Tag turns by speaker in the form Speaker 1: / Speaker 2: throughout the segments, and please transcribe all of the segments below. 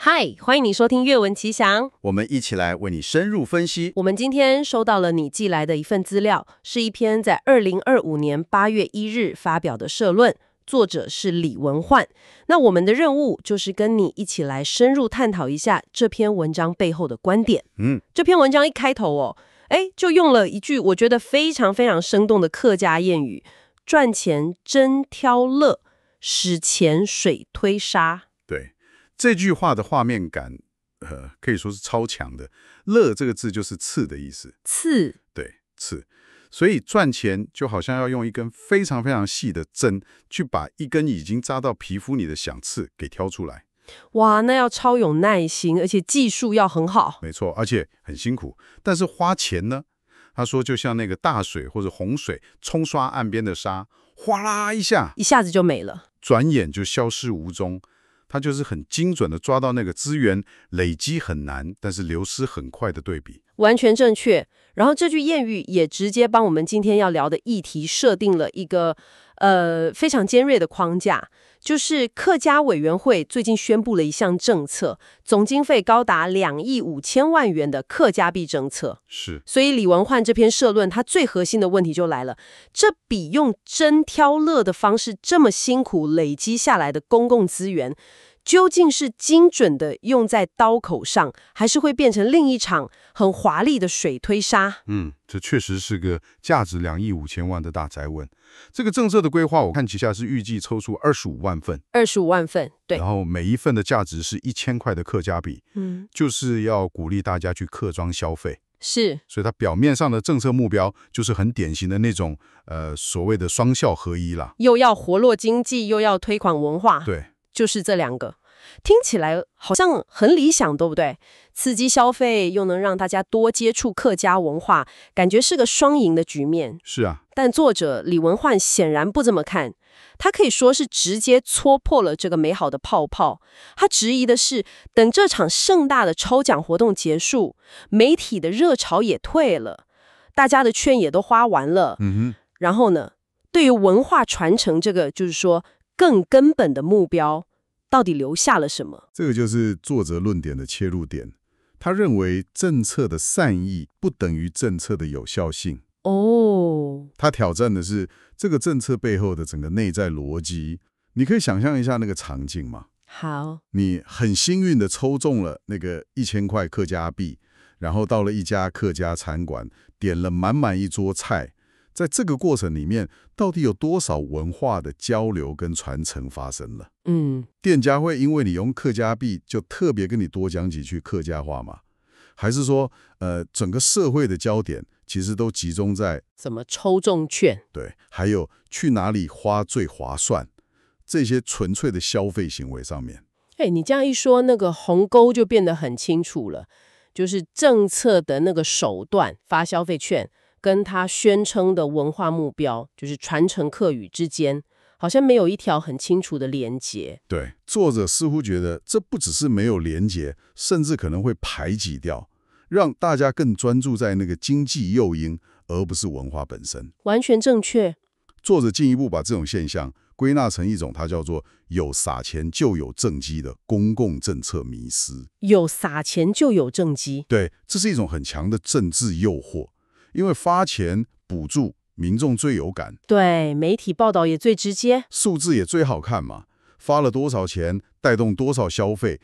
Speaker 1: 嗨，欢迎你收听阅文奇祥。
Speaker 2: 我们一起来为你深入分析。
Speaker 1: 我们今天收到了你寄来的一份资料，是一篇在2025年8月1日发表的社论，作者是李文焕。那我们的任务就是跟你一起来深入探讨一下这篇文章背后的观点。这篇文章一开头就用了一句我觉得非常非常生动的客家谚语：赚钱真挑乐，使钱水推沙。
Speaker 2: 对，这句话的画面感，可以说是超强的。乐这个字就是刺的意思，
Speaker 1: 刺，
Speaker 2: 对，刺。所以赚钱就好像要用一根非常非常细的针，去把一根已经扎到皮肤里的响刺给挑出来。
Speaker 1: 哇，那要超有耐心，而且技术要很好。
Speaker 2: 没错，而且很辛苦。但是花钱呢？他说就像那个大水或者洪水冲刷岸边的沙，哗啦一下
Speaker 1: 子就没了，
Speaker 2: 转眼就消失无踪。他就是很精准的抓到那个资源累积很难，但是流失很快的对比。
Speaker 1: 完全正确。然后这句谚语也直接帮我们今天要聊的议题设定了一个非常尖锐的框架，就是客家委员会最近宣布了一项政策，总经费高达2亿5千万元的客家币政策。
Speaker 2: 是，
Speaker 1: 所以李文焕这篇社论，它最核心的问题就来了：这笔用真挑乐的方式这么辛苦累积下来的公共资源，究竟是精准的用在刀口上，还是会变成另一场很华丽的水推沙？
Speaker 2: 这确实是个价值2亿5千万的大哉问。这个政策的规划，我看旗下是预计抽出25万份
Speaker 1: ，25万份，对。
Speaker 2: 然后每一份的价值是1000块的客家币，就是要鼓励大家去客庄消费。
Speaker 1: 是，
Speaker 2: 所以它表面上的政策目标就是很典型的那种所谓的双效合一啦，
Speaker 1: 又要活络经济，又要推广文化。
Speaker 2: 对。
Speaker 1: 就是这两个，听起来好像很理想，对不对？刺激消费，又能让大家多接触客家文化，感觉是个双赢的局面。
Speaker 2: 是啊，
Speaker 1: 但作者李文焕显然不这么看，他可以说是直接戳破了这个美好的泡泡。他质疑的是，等这场盛大的抽奖活动结束，媒体的热潮也退了，大家的券也都花完了。然后呢，对于文化传承这个，就是说更根本的目标，到底留下了什么？
Speaker 2: 这个就是作者论点的切入点。他认为政策的善意不等于政策的有效性。他挑战的是这个政策背后的整个内在逻辑。你可以想象一下那个场景吗？
Speaker 1: 好，
Speaker 2: 你很幸运的抽中了那个1000块客家币，然后到了一家客家餐馆，点了满满一桌菜。在这个过程里面，到底有多少文化的交流跟传承发生了？店家会因为你用客家币，就特别跟你多讲几句客家话吗？还是说，整个社会的焦点其实都集中在
Speaker 1: 怎么抽中券？
Speaker 2: 对，还有去哪里花最划算，这些纯粹的消费行为上面。
Speaker 1: 你这样一说，那个鸿沟就变得很清楚了，就是政策的那个手段发消费券，跟他宣称的文化目标，就是传承客语之间，好像没有一条很清楚的连结。
Speaker 2: 对，作者似乎觉得这不只是没有连结，甚至可能会排挤掉，让大家更专注在那个经济诱因，而不是文化本身。
Speaker 1: 完全正确。
Speaker 2: 作者进一步把这种现象归纳成一种他叫做有撒钱就有政绩的公共政策迷思。
Speaker 1: 有撒钱就有政绩。
Speaker 2: 对，这是一种很强的政治诱惑，因为发钱补助民众最有感，
Speaker 1: 对，媒体报道也最直接，
Speaker 2: 数字也最好看嘛，发了多少钱带动多少消费，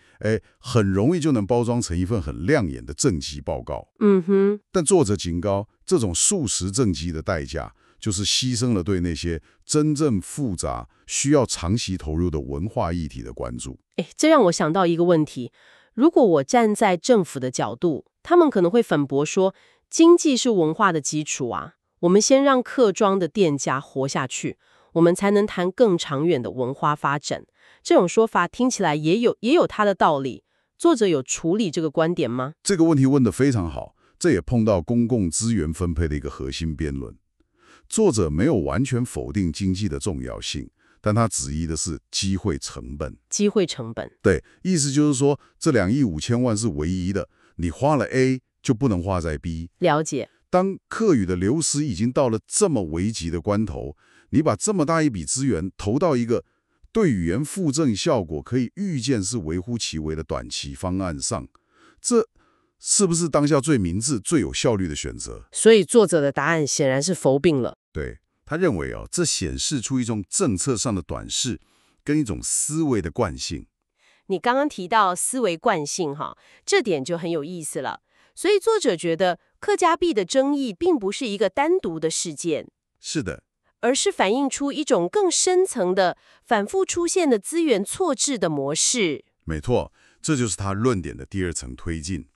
Speaker 2: 很容易就能包装成一份很亮眼的政绩报告。但作者警告，这种速食政绩的代价就是牺牲了对那些真正复杂需要长期投入的文化议题的关注。
Speaker 1: 这让我想到一个问题，如果我站在政府的角度，他们可能会反驳说，经济是文化的基础啊，我们先让客庄的店家活下去，我们才能谈更长远的文化发展。这种说法听起来也有它的道理。作者有处理这个观点吗？
Speaker 2: 这个问题问得非常好，这也碰到公共资源分配的一个核心辩论。作者没有完全否定经济的重要性，但他质疑的是机会成本。
Speaker 1: 机会成本，
Speaker 2: 对，意思就是说，这2亿5千万是唯一的，你花了 A 就不能花在 B。
Speaker 1: 了解。
Speaker 2: 当客语的流失已经到了这么危急的关头，你把这么大一笔资源投到一个对语言复正效果可以预见是微乎其微的短期方案上，这是不是当下最明智、最有效率的选择？
Speaker 1: 所以作者的答案显然是否定了。
Speaker 2: 对，他认为这显示出一种政策上的短视，跟一种思维的惯性。
Speaker 1: 你刚刚提到思维惯性哈，这点就很有意思了。所以作者觉得客家币的争议并不是一个单独的事件，
Speaker 2: 是的，
Speaker 1: 而是反映出一种更深层的、反复出现的资源错置的模式。
Speaker 2: 没错，这就是他论点的第二层推进。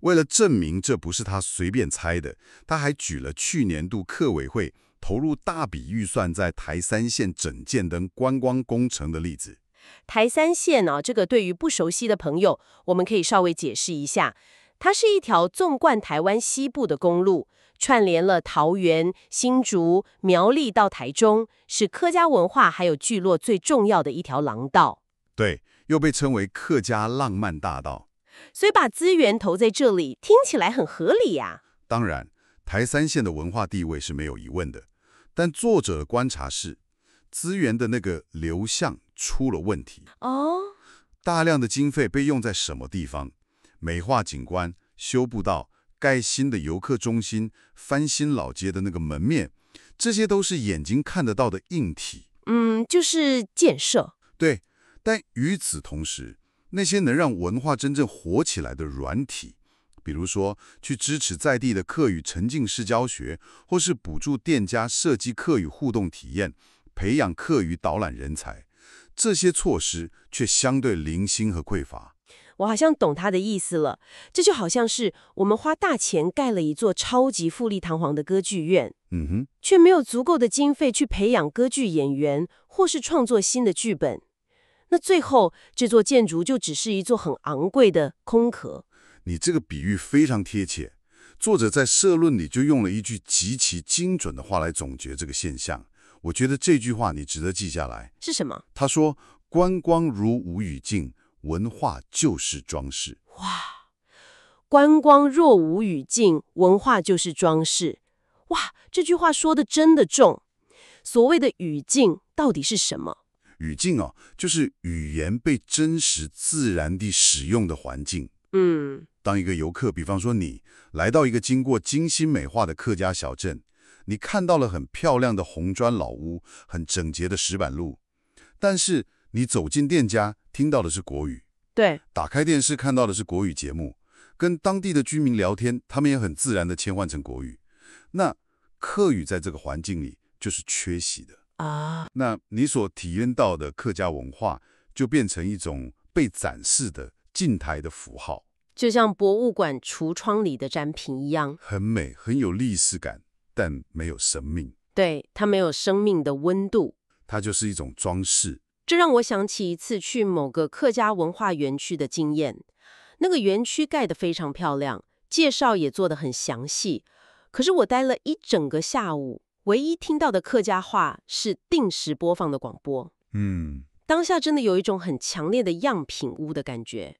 Speaker 2: 为了证明这不是他随便猜的，他还举了去年度客委会投入大笔预算在台三线整建等观光工程的例子。
Speaker 1: 台三线这个对于不熟悉的朋友，我们可以稍微解释一下。它是一条纵贯台湾西部的公路，串联了桃园、新竹、苗栗到台中，是客家文化还有聚落最重要的一条廊道。
Speaker 2: 对，又被称为客家浪漫大道。
Speaker 1: 所以把资源投在这里，听起来很合理呀。
Speaker 2: 当然，台三线的文化地位是没有疑问的，但作者的观察是，资源的那个流向出了问题。大量的经费被用在什么地方？美化景观、修步道、盖新的游客中心、翻新老街的那个门面，这些都是眼睛看得到的硬体。
Speaker 1: 就是建设。
Speaker 2: 对，但与此同时，那些能让文化真正活起来的软体，比如说去支持在地的客语沉浸式教学，或是补助店家设计客语互动体验，培养客语导览人才，这些措施却相对零星和匮乏。
Speaker 1: 我好像懂他的意思了，这就好像是我们花大钱盖了一座超级富丽堂皇的歌剧院，却没有足够的经费去培养歌剧演员，或是创作新的剧本。那最后这座建筑就只是一座很昂贵的空壳。
Speaker 2: 你这个比喻非常贴切，作者在社论里就用了一句极其精准的话来总结这个现象。我觉得这句话你值得记下来。
Speaker 1: 是什么？
Speaker 2: 他说：“观光如无语境，文化就是装饰。”
Speaker 1: 哇，观光若无语境，文化就是装饰。哇，这句话说的真的重。所谓的语境到底是什么？
Speaker 2: 语境就是语言被真实自然地使用的环境。当一个游客，比方说你来到一个经过精心美化的客家小镇，你看到了很漂亮的红砖老屋，很整洁的石板路，但是你走进店家，听到的是国语。
Speaker 1: 对，
Speaker 2: 打开电视看到的是国语节目，跟当地的居民聊天，他们也很自然地切换成国语。那客语在这个环境里就是缺席的啊。那你所体验到的客家文化，就变成一种被展示的静态的符号，
Speaker 1: 就像博物馆橱窗里的展品一样，
Speaker 2: 很美，很有历史感，但没有生命。
Speaker 1: 对，它没有生命的温度，
Speaker 2: 它就是一种装饰。
Speaker 1: 这让我想起一次去某个客家文化园区的经验。那个园区盖得非常漂亮，介绍也做得很详细。可是我待了一整个下午，唯一听到的客家话是定时播放的广播。当下真的有一种很强烈的样品屋的感觉。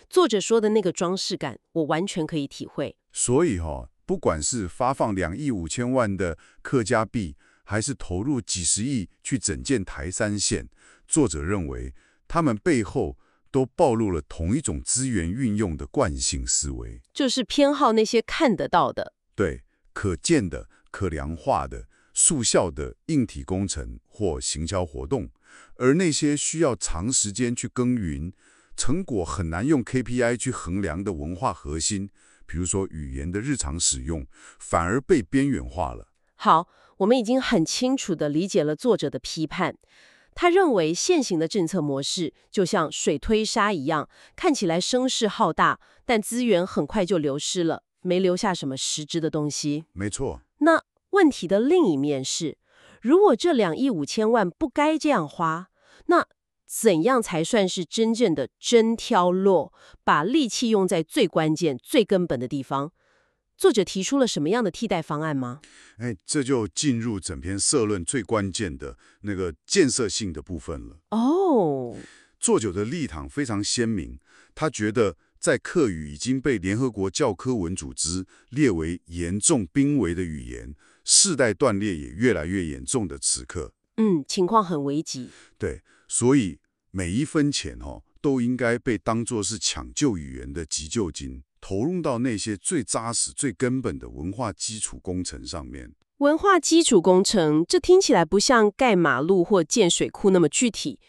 Speaker 1: 作者说的那个装饰感，我完全可以体会。
Speaker 2: 所以不管是发放2亿5千万的客家币，还是投入几十亿去整建台三线，作者认为他们背后都暴露了同一种资源运用的惯性思维，
Speaker 1: 就是偏好那些看得到的，
Speaker 2: 对，可见的、可量化的、速效的硬体工程或行销活动，而那些需要长时间去耕耘、成果很难用 KPI 去衡量的文化核心，比如说语言的日常使用，反而被边缘化了。
Speaker 1: 好，我们已经很清楚地理解了作者的批判。他认为现行的政策模式就像水推沙一样，看起来声势浩大，但资源很快就流失了，没留下什么实质的东西。
Speaker 2: 没错。
Speaker 1: 那问题的另一面是，如果这2亿5千万不该这样花，那怎样才算是真正的真挑落，把力气用在最关键、最根本的地方？作者提出了什么样的替代方案吗？
Speaker 2: 这就进入整篇社论最关键的那个建设性的部分了。作者的立场非常鲜明，他觉得在客语已经被联合国教科文组织列为严重濒危的语言，世代断裂也越来越严重的此刻，
Speaker 1: 情况很危急。
Speaker 2: 对，所以每一分钱都应该被当作是抢救语言的急救金，投入到那些最扎实、最根本的文化基础工程上面。
Speaker 1: 文化基础工程，这听起来不像盖马路或建水库那么具体。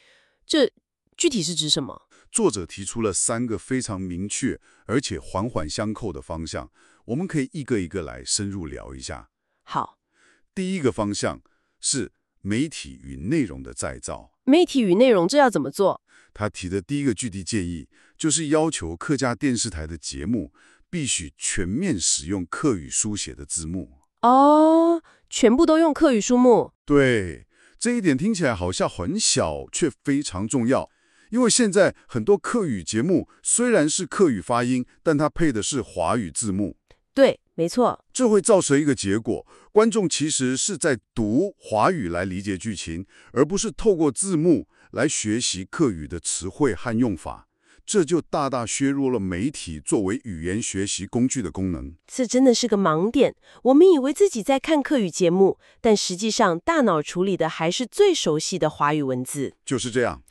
Speaker 1: 这具体是指什么？
Speaker 2: 作者提出了3个非常明确而且环环相扣的方向，我们可以一个一个来深入聊一下。
Speaker 1: 好，
Speaker 2: 第一个方向是媒体与内容的再造。
Speaker 1: 媒体与内容这要怎么做？
Speaker 2: 他提的第一个具体建议就是要求客家电视台的节目必须全面使用客语书写的字幕。
Speaker 1: 哦，全部都用客语书目。
Speaker 2: 对，这一点听起来好像很小，却非常重要。因为现在很多客语节目虽然是客语发音，但它配的是华语字幕。
Speaker 1: 对，没错。
Speaker 2: 这会造成一个结果，观众其实是在读华语来理解剧情，而不是透过字幕来学习客语的词汇和用法。这就大大削弱了媒体作为语言学习工具的功能。
Speaker 1: 这真的是个盲点。我们以为自己在看客语节目，但实际上大脑处理的还是最熟悉的华语文字。
Speaker 2: 就是这样。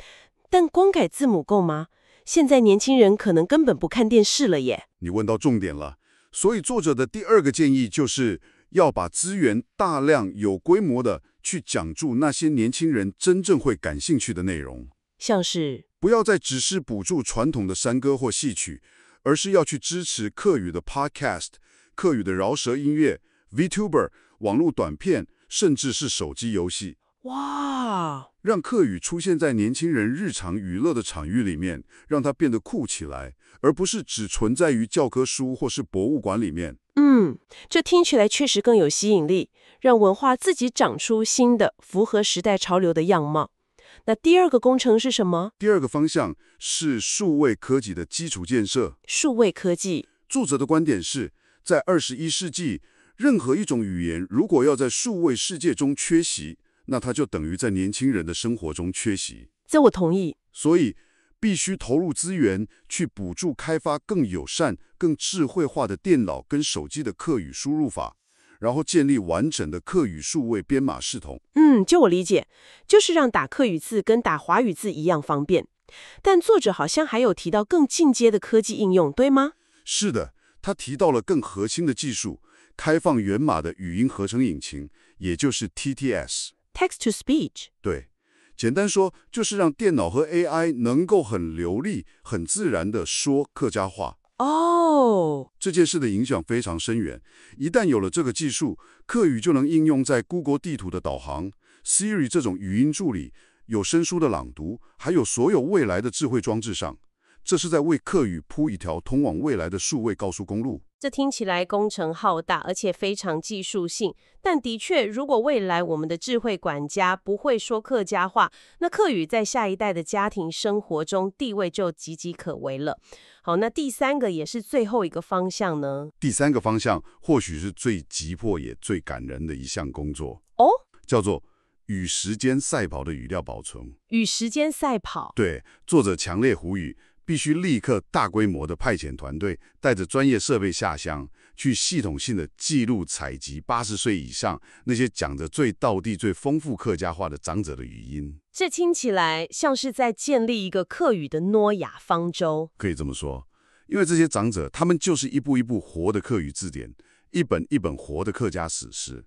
Speaker 1: 但光改字母够吗？现在年轻人可能根本不看电视了耶。
Speaker 2: 你问到重点了。所以作者的第2个建议就是要把资源大量有规模的去讲述那些年轻人真正会感兴趣的内容。
Speaker 1: 像是
Speaker 2: 不要再只是补助传统的山歌或戏曲，而是要去支持客语的 podcast、客语的饶舌音乐、VTuber、网络短片，甚至是手机游戏。
Speaker 1: 哇，
Speaker 2: 让客语出现在年轻人日常娱乐的场域里面，让它变得酷起来，而不是只存在于教科书或是博物馆里面。
Speaker 1: 这听起来确实更有吸引力，让文化自己长出新的、符合时代潮流的样貌。那第2个工程是什么？
Speaker 2: 第2个方向是数位科技的基础建设。
Speaker 1: 数位科技。
Speaker 2: 作者的观点是，在21世纪，任何一种语言如果要在数位世界中缺席，那它就等于在年轻人的生活中缺席。
Speaker 1: 这我同意。
Speaker 2: 所以必须投入资源去补助开发更友善、更智慧化的电脑跟手机的客语输入法，然后建立完整的客语数位编码系统。
Speaker 1: 就我理解，就是让打客语字跟打华语字一样方便。但作者好像还有提到更进阶的科技应用，对吗？
Speaker 2: 是的，他提到了更核心的技术，开放源码的语音合成引擎，也就是 TTS。Text
Speaker 1: to Speech。
Speaker 2: 对。简单说，就是让电脑和 AI 能够很流利、很自然地说客家话。这件事的影响非常深远。一旦有了这个技术，客语就能应用在 Google 地图的导航、Siri 这种语音助理、有声书的朗读，还有所有未来的智慧装置上。这是在为客语铺一条通往未来的数位高速公路。
Speaker 1: 这听起来工程浩大，而且非常技术性。但的确，如果未来我们的智慧管家不会说客家话，那客语在下一代的家庭生活中地位就岌岌可危了。好，那第3个也是最后一个方向呢？
Speaker 2: 第3个方向或许是最急迫也最感人的一项工作叫做与时间赛跑的语料保存。
Speaker 1: 与时间赛跑。
Speaker 2: 对，作者强烈呼吁必须立刻大规模的派遣团队，带着专业设备下乡，去系统性的记录采集80岁以上那些讲着最道地、最丰富客家话的长者的语音。
Speaker 1: 这听起来像是在建立一个客语的诺亚方舟。
Speaker 2: 可以这么说，因为这些长者，他们就是一部一部活的客语字典，一本一本活的客家史诗。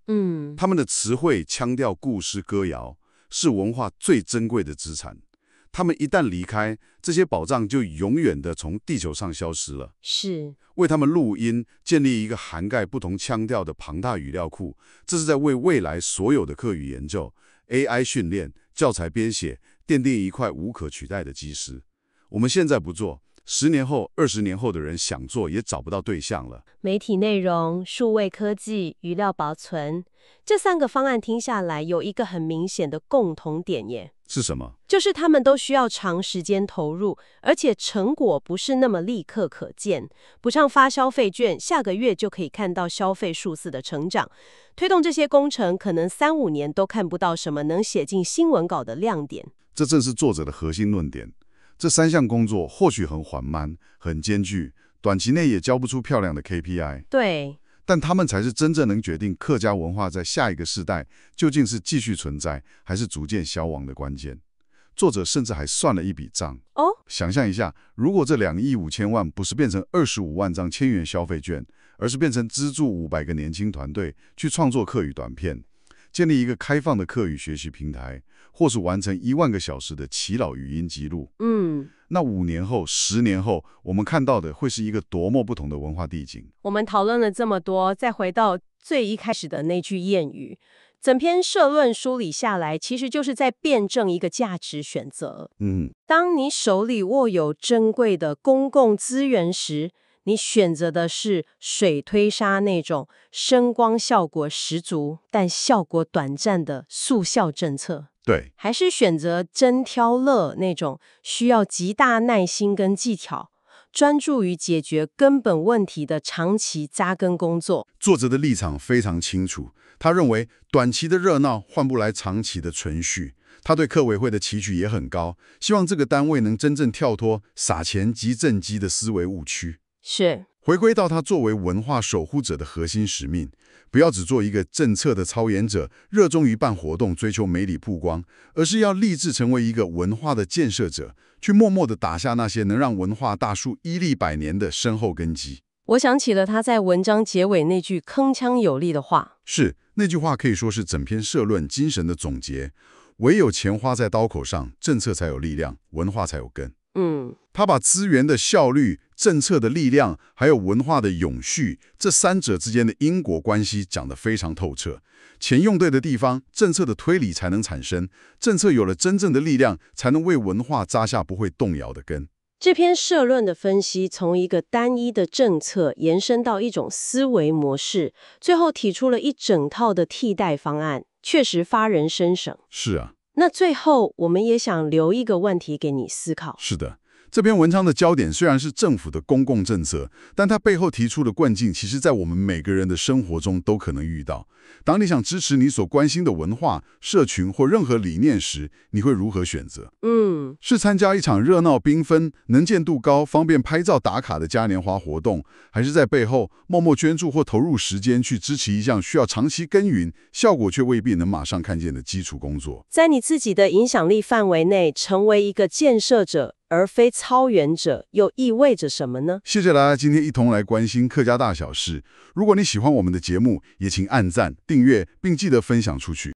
Speaker 2: 他们的词汇、腔调、故事、歌谣，是文化最珍贵的资产。他们一旦离开，这些宝藏就永远的从地球上消失了。
Speaker 1: 是
Speaker 2: 为他们录音，建立一个涵盖不同腔调的庞大语料库，这是在为未来所有的客语研究、AI 训练、教材编写奠定一块无可取代的基石。我们现在不做，10年后、20年后的人想做也找不到对象了。
Speaker 1: 媒体内容、数位科技、语料保存，这3个方案听下来有一个很明显的共同点耶。
Speaker 2: 是什么？
Speaker 1: 就是他们都需要长时间投入，而且成果不是那么立刻可见。不像发消费券，下个月就可以看到消费数字的成长。推动这些工程，可能3-5年都看不到什么能写进新闻稿的亮点。
Speaker 2: 这正是作者的核心论点。这3项工作或许很缓慢、很艰巨，短期内也交不出漂亮的 KPI。
Speaker 1: 对。
Speaker 2: 但他们才是真正能决定客家文化在下一个世代究竟是继续存在，还是逐渐消亡的关键。作者甚至还算了一笔账。
Speaker 1: 哦，
Speaker 2: 想象一下，如果这2亿5千万不是变成25万张1000元消费券，而是变成资助500个年轻团队去创作课语短片，建立一个开放的课语学习平台，或是完成1万个小时的耆老语音记录，那5年后、10年后，我们看到的会是一个多么不同的文化地景。
Speaker 1: 我们讨论了这么多，再回到最一开始的那句谚语，整篇社论梳理下来，其实就是在辩证一个价值选择。当你手里握有珍贵的公共资源时，你选择的是水推沙那种声光效果十足但效果短暂的速效政策，
Speaker 2: 对，
Speaker 1: 还是选择真挑乐那种需要极大耐心跟技巧，专注于解决根本问题的长期扎根工作？
Speaker 2: 作者的立场非常清楚，他认为短期的热闹换不来长期的存续。他对客委会的期许也很高，希望这个单位能真正跳脱撒钱即政绩的思维误区。
Speaker 1: 是，
Speaker 2: 回归到他作为文化守护者的核心使命，不要只做一个政策的操演者，热衷于办活动，追求媒体曝光，而是要立志成为一个文化的建设者，去默默地打下那些能让文化大树屹立百年的深厚根基。
Speaker 1: 我想起了他在文章结尾那句铿锵有力的话。
Speaker 2: 是，那句话可以说是整篇社论精神的总结。唯有钱花在刀口上，政策才有力量，文化才有根。他把资源的效率、政策的力量，还有文化的永续，这三者之间的因果关系讲得非常透彻。钱用对的地方，政策的推理才能产生，政策有了真正的力量，才能为文化扎下不会动摇的根。
Speaker 1: 这篇社论的分析从一个单一的政策延伸到一种思维模式，最后提出了一整套的替代方案，确实发人深省。
Speaker 2: 是啊，
Speaker 1: 那最后我们也想留一个问题给你思考。
Speaker 2: 是的。这篇文章的焦点虽然是政府的公共政策，但它背后提出的困境，其实在我们每个人的生活中都可能遇到。当你想支持你所关心的文化、社群或任何理念时，你会如何选择？是参加一场热闹缤纷、能见度高、方便拍照打卡的嘉年华活动，还是在背后默默捐助或投入时间去支持一项需要长期耕耘、效果却未必能马上看见的基础工作？
Speaker 1: 在你自己的影响力范围内，成为一个建设者而非操员者，又意味着什么呢？
Speaker 2: 谢谢大家今天一同来关心客家大小事。如果你喜欢我们的节目，也请按赞、订阅，并记得分享出去。